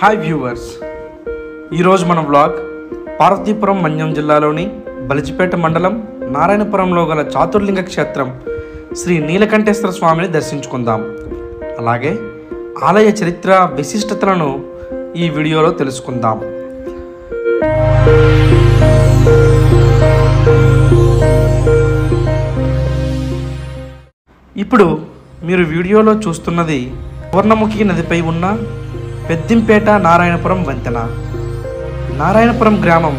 Hi viewers, ఈరోజు మన vlog Parvathipuram Manyam జిల్లాలోని బలిజిపేట మండలం నారాయణపురంలో గల చాతుర్లింగ క్షేత్రం శ్రీ నీలకంఠేశ్వర స్వామిని దర్శించుకుందాం. అలాగే ఆలయ చరిత్ర విశిష్టతలను ఈ వీడియోలో తెలుసుకుందాం. ఇప్పుడు మీరు వీడియోలో చూస్తున్నది పూర్ణముఖి నదిపై ఉన్న పెద్దింపేట నారాయణపురం వంతెన. నారాయణపురం గ్రామం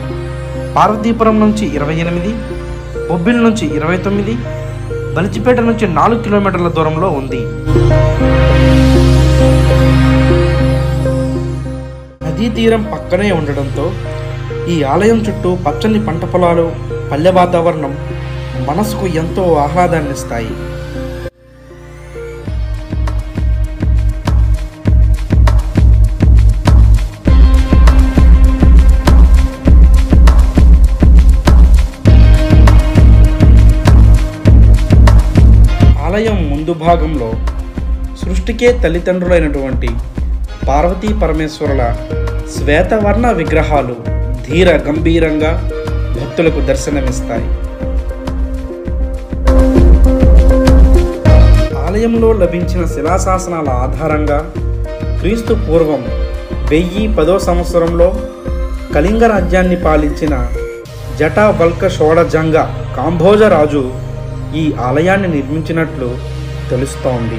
పార్వతీపురం నుంచి 28, బొబ్బిలి నుంచి 29, బలిజిపేట నుంచి 4 కిలోమీటర్ల దూరంలో ఉంది. నదీ తీరం పక్కనే ఉండడంతో ఈ ఆలయం చుట్టూ పచ్చని పంట పొలాలు, పల్లె వాతావరణం మనసుకు ఎంతో ఆహ్లాదాన్ని ఇస్తాయి. ఆలయం ముందు భాగంలో సృష్టికే తల్లిదండ్రులైనటువంటి పార్వతీ పరమేశ్వరుల శ్వేతవర్ణ విగ్రహాలు ధీర గంభీరంగా భక్తులకు దర్శనమిస్తాయి. ఆలయంలో లభించిన శిలాశాసనాల ఆధారంగా క్రీస్తు పూర్వం 1010వ సంవత్సరంలో కళింగ రాజ్యాన్ని పాలించిన జటావల్క షోడజంగ కాంభోజరాజు ఈ ఆలయాన్ని నిర్మించినట్లు తెలుస్తోంది.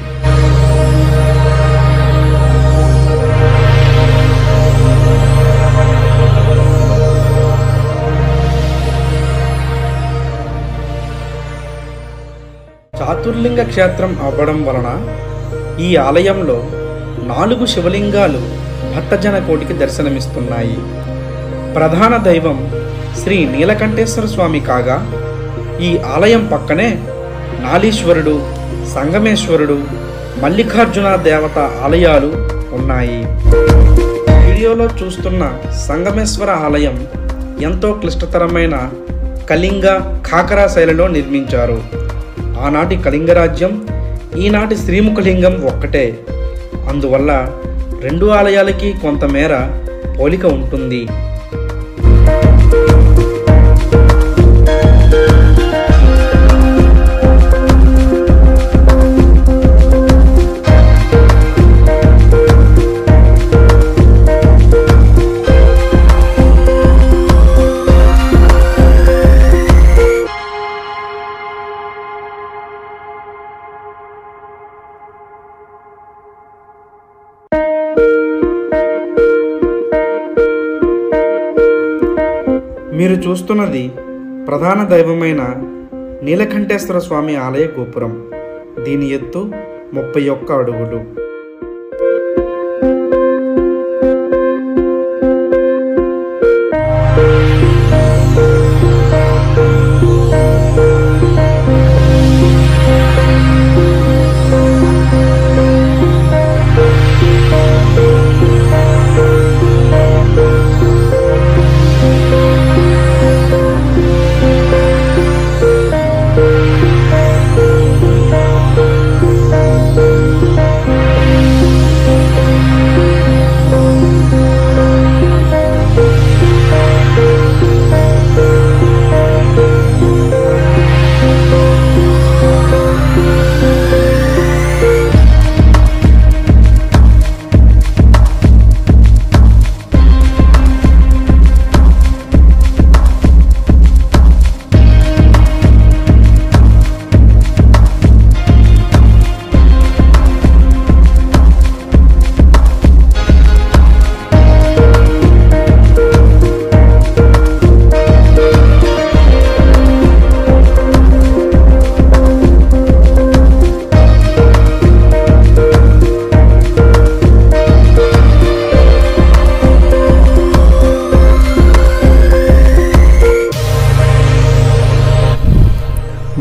చాతుర్లింగ క్షేత్రం అవ్వడం వలన ఈ ఆలయంలో 4 శివలింగాలు భక్తజన కోటికి దర్శనమిస్తున్నాయి. ప్రధాన దైవం శ్రీ నీలకంఠేశ్వర స్వామి కాగా ఈ ఆలయం పక్కనే నాలీశ్వరుడు, సంగమేశ్వరుడు, మల్లికార్జున దేవత ఆలయాలు ఉన్నాయి. వీడియోలో చూస్తున్న సంగమేశ్వర ఆలయం ఎంతో క్లిష్టతరమైన కళింగ ఖాకరా శైలిలో నిర్మించారు. ఆనాటి కళింగ రాజ్యం, ఈనాటి శ్రీముఖలింగం ఒక్కటే. అందువల్ల 2 ఆలయాలకి కొంతమేర పోలిక ఉంటుంది. మీరు చూస్తున్నది ప్రధాన దైవమైన నీలకంఠేశ్వర స్వామి ఆలయ గోపురం. దీని ఎత్తు 31 అడుగులు.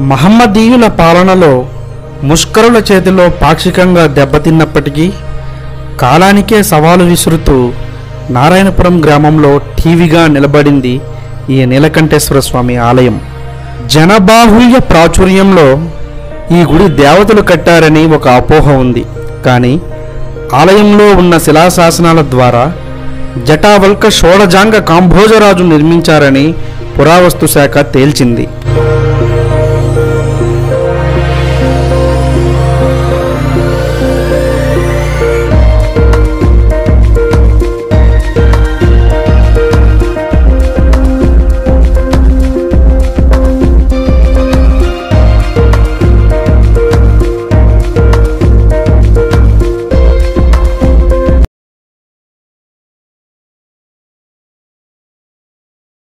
మహమ్మదీయుల పాలనలో ముష్కరుల చేతిలో పాక్షికంగా దెబ్బతిన్నప్పటికీ కాలానికే సవాలు విసురుతూ నారాయణపురం గ్రామంలో టీవీగా నిలబడింది ఈ నీలకంఠేశ్వర స్వామి ఆలయం. జనబాహుళ్య ప్రాచుర్యంలో ఈ గుడి దేవతలు కట్టారని ఒక అపోహ ఉంది. కానీ ఆలయంలో ఉన్న శిలాశాసనాల ద్వారా జటావల్క షోడజాంగ కాంభోజరాజు నిర్మించారని పురావస్తు శాఖ తేల్చింది.